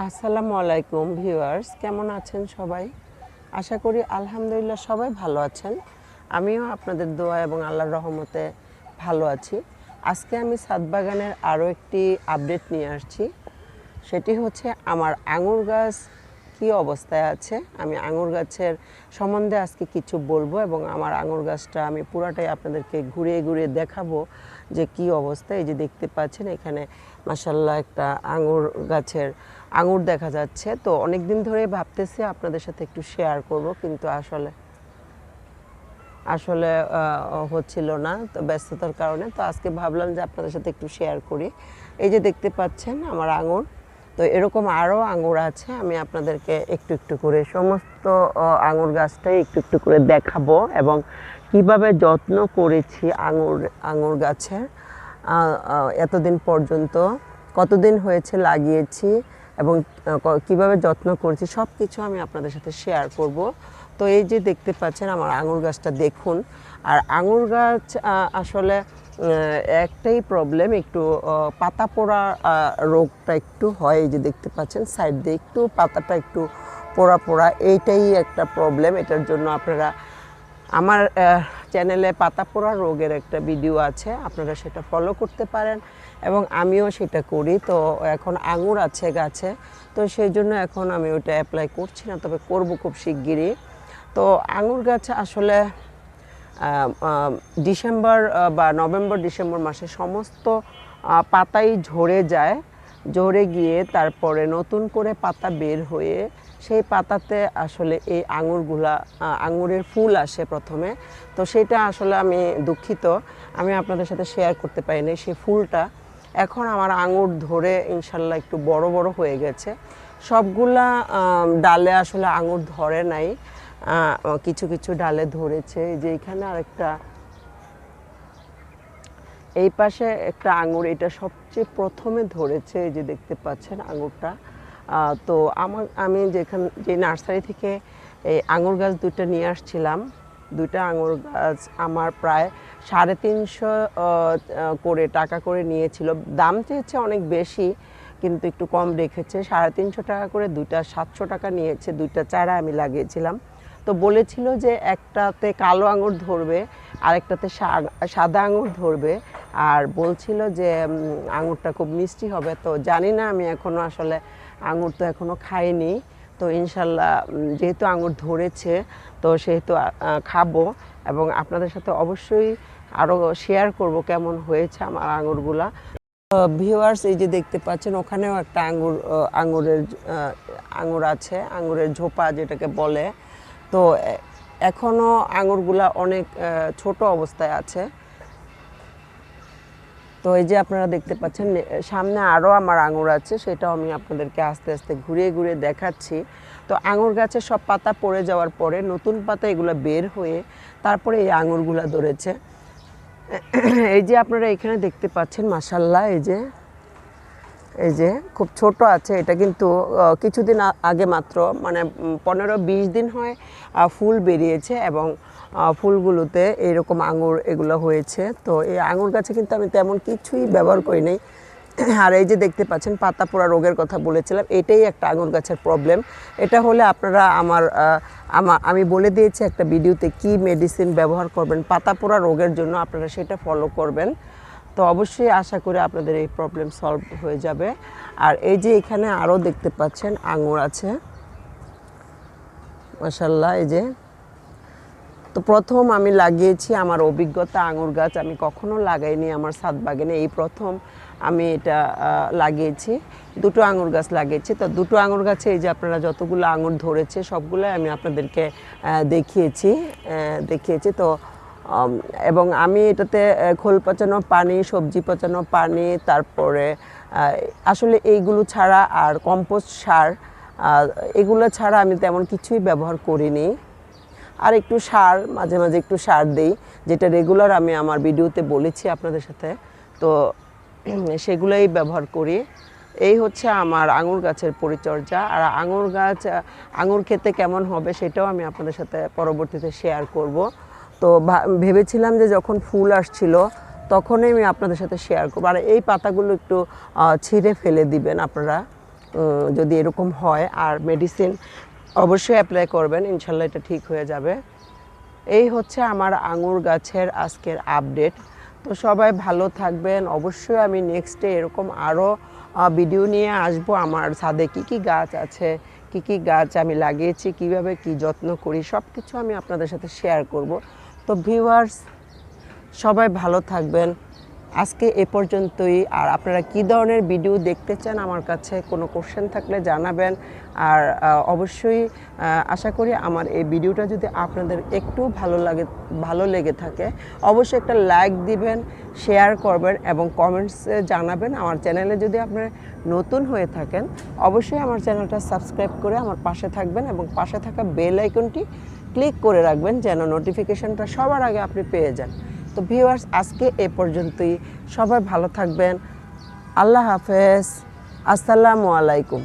আসসালামু আলাইকুম ভিউয়ার্স, কেমন আছেন সবাই? আশা করি আলহামদুলিল্লাহ সবাই ভালো আছেন। আমিও আপনাদের দোয়া এবং আল্লাহর রহমতে ভালো আছি। আজকে আমি ছাদ বাগানের আরও একটি আপডেট নিয়ে আসছি। সেটি হচ্ছে আমার আঙুর গাছ কী অবস্থায় আছে। আমি আঙুর গাছের সম্বন্ধে আজকে কিছু বলবো এবং আমার আঙুর গাছটা আমি পুরাটাই আপনাদেরকে ঘুরিয়ে ঘুরিয়ে দেখাবো যে কী অবস্থা। এই যে দেখতে পাচ্ছেন এখানে মাশাআল্লাহ একটা আঙুর গাছের আঙুর দেখা যাচ্ছে। তো অনেক দিন ধরে ভাবতেছি আপনাদের সাথে একটু শেয়ার করব, কিন্তু আসলে আসলে হচ্ছিল না, তো ব্যস্ততার কারণে। তো আজকে ভাবলাম যে আপনাদের সাথে একটু শেয়ার করি। এই যে দেখতে পাচ্ছেন আমার আঙুর, তো এরকম আরও আঙুর আছে। আমি আপনাদেরকে একটু একটু করে সমস্ত আঙুর গাছটাই একটু একটু করে দেখাবো এবং কিভাবে যত্ন করেছি আঙুর গাছের এতদিন পর্যন্ত, কতদিন হয়েছে লাগিয়েছি এবং কিভাবে যত্ন করেছি সব কিছু আমি আপনাদের সাথে শেয়ার করব। তো এই যে দেখতে পাচ্ছেন আমার আঙুর গাছটা দেখুন। আর আঙুর গাছ আসলে একটাই প্রবলেম, একটু পাতা পোড়া রোগটা একটু হয়। এই যে দেখতে পাচ্ছেন সাইড দিয়ে একটু পাতাটা একটু পোড়া পোড়া, এইটাই একটা প্রবলেম। এটার জন্য আপনারা আমার চ্যানেলে পাতা পোড়া রোগের একটা ভিডিও আছে, আপনারা সেটা ফলো করতে পারেন এবং আমিও সেটা করি। তো এখন আঙুর আছে গাছে, তো সেই জন্য এখন আমি ওটা অ্যাপ্লাই করছি না, তবে করব খুব শিগগিরই। তো আঙুর গাছ আসলে ডিসেম্বর বা নভেম্বর ডিসেম্বর মাসে সমস্ত পাতাই ঝরে যায়, ঝরে গিয়ে তারপরে নতুন করে পাতা বের হয়ে সেই পাতাতে আসলে এই আঙুরের ফুল আসে প্রথমে। তো সেটা আসলে আমি দুঃখিত, আমি আপনাদের সাথে শেয়ার করতে পারিনি সেই ফুলটা। এখন আমার আঙুর ধরে ইনশাল্লাহ একটু বড় বড় হয়ে গেছে। সবগুলা ডালে আসলে আঙুর ধরে নাই, কিছু কিছু ডালে ধরেছে। যে এখানে আরেকটা, এই পাশে একটা আঙুর, এটা সবচেয়ে প্রথমে ধরেছে। এই যে দেখতে পাচ্ছেন আঙুরটা। তো আমি যে নার্সারি থেকে এই আঙুর গাছ দুটো নিয়ে আসছিলাম, দুইটা আঙুর গাছ আমার প্রায় 350 করে টাকা করে নিয়েছিল। দাম চেয়েছে অনেক বেশি, কিন্তু একটু কম রেখেছে। 350 টাকা করে দুইটা 700 টাকা নিয়েছে। দুইটা চারা আমি লাগিয়েছিলাম। তো বলেছিল যে একটাতে কালো আঙুর ধরবে, আরেকটাতে সাদা আঙুর ধরবে, আর বলছিল যে আঙুরটা খুব মিষ্টি হবে। তো জানি না, আমি এখনও আসলে আঙুর তো এখনও খাইনি। তো ইনশাল্লাহ যেহেতু আঙুর ধরেছে, তো সেহেতু খাবো এবং আপনাদের সাথে অবশ্যই আরও শেয়ার করব কেমন হয়েছে আমার আঙুরগুলা। ভিউয়ার্স, এই যে দেখতে পাচ্ছেন ওখানেও একটা আঙুর আছে, আঙুরের ঝোপা যেটাকে বলে। তো এখনও আঙুরগুলা অনেক ছোট অবস্থায় আছে। তো এই যে আপনারা দেখতে পাচ্ছেন সামনে আরও আমার আঙুর আছে, সেটাও আমি আপনাদেরকে আস্তে আস্তে ঘুরিয়ে ঘুরিয়ে দেখাচ্ছি। তো আঙুর গাছের সব পাতা পড়ে যাওয়ার পরে নতুন পাতা এগুলো বের হয়ে তারপরে এই আঙুরগুলা ধরেছে। এই যে আপনারা এখানে দেখতে পাচ্ছেন মাশাআল্লাহ, এই যে খুব ছোট আছে। এটা কিন্তু কিছুদিন আগে মাত্র, মানে 15-20 দিন হয় ফুল বেরিয়েছে এবং ফুলগুলোতে এইরকম আঙুর এগুলো হয়েছে। তো এই আঙুর গাছে কিন্তু আমি তেমন কিছুই ব্যবহার করি নাই। আর এই যে দেখতে পাচ্ছেন পাতা পোড়া রোগের কথা বলেছিলাম, এটাই একটা আঙুর গাছের প্রবলেম। এটা হলে আপনারা আমি বলে দিয়েছি একটা ভিডিওতে কি মেডিসিন ব্যবহার করবেন পাতা পোড়া রোগের জন্য, আপনারা সেটা ফলো করবেন। তো অবশ্যই আশা করি আপনাদের এই প্রবলেম সলভ হয়ে যাবে। আর এই যে এখানে আরও দেখতে পাচ্ছেন আঙুর আছে মাশাআল্লাহ। এই যে, তো প্রথম আমি লাগিয়েছি, আমার অভিজ্ঞতা, আঙুর গাছ আমি কখনো লাগাইনি আমার ছাদ বাগানে, এই প্রথম আমি এটা লাগিয়েছি। দুটো আঙুর গাছ লাগিয়েছি। তো দুটো আঙুর গাছে এই যে আপনারা যতগুলো আঙুর ধরেছে সবগুলোই আমি আপনাদেরকে দেখিয়েছি। তো এবং আমি এটাতে খোল পচানো পানি, সবজি পচানো পানি, তারপরে আসলে এইগুলো ছাড়া আর কম্পোস্ট সার, এগুলো ছাড়া আমি তেমন কিছুই ব্যবহার করিনি। আর একটু সার, মাঝে মাঝে একটু সার দিই, যেটা রেগুলার আমি আমার ভিডিওতে বলেছি আপনাদের সাথে। তো সেগুলোই ব্যবহার করি। এই হচ্ছে আমার আঙুর গাছের পরিচর্যা। আর আঙুর খেতে কেমন হবে সেটাও আমি আপনাদের সাথে পরবর্তীতে শেয়ার করব। তো ভেবেছিলাম যে যখন ফুল আসছিল তখনই আমি আপনাদের সাথে শেয়ার করবো। আর এই পাতাগুলো একটু ছিঁড়ে ফেলে দিবেন আপনারা, যদি এরকম হয়, আর মেডিসিন অবশ্যই অ্যাপ্লাই করবেন, ইনশাল্লাহ এটা ঠিক হয়ে যাবে। এই হচ্ছে আমার আঙুর গাছের আজকের আপডেট। তো সবাই ভালো থাকবেন। অবশ্যই আমি নেক্সটে এরকম আরও ভিডিও নিয়ে আসব। আমার ছাদে কী কী গাছ আছে, কী কী গাছ আমি লাগিয়েছি, কিভাবে কি যত্ন করি, সব কিছু আমি আপনাদের সাথে শেয়ার করব। তো ভিউয়ার্স, সবাই ভালো থাকবেন। আজকে এ পর্যন্তই। আর আপনারা কী ধরনের ভিডিও দেখতে চান আমার কাছে কোনো কোশ্চেন থাকলে জানাবেন। আর অবশ্যই আশা করি আমার এই ভিডিওটা যদি আপনাদের একটু ভালো লেগে থাকে, অবশ্যই একটা লাইক দিবেন, শেয়ার করবেন এবং কমেন্টসে জানাবেন। আমার চ্যানেলে যদি আপনারা নতুন হয়ে থাকেন, অবশ্যই আমার চ্যানেলটা সাবস্ক্রাইব করে আমার পাশে থাকবেন এবং পাশে থাকা বেল আইকনটি ক্লিক করে রাখবেন যেন নোটিফিকেশনটা সবার আগে আপনি পেয়ে যান। তো ভিউয়ার্স, আজকে এ পর্যন্তই। সবাই ভালো থাকবেন। আল্লাহ হাফেজ। আসসালামু আলাইকুম।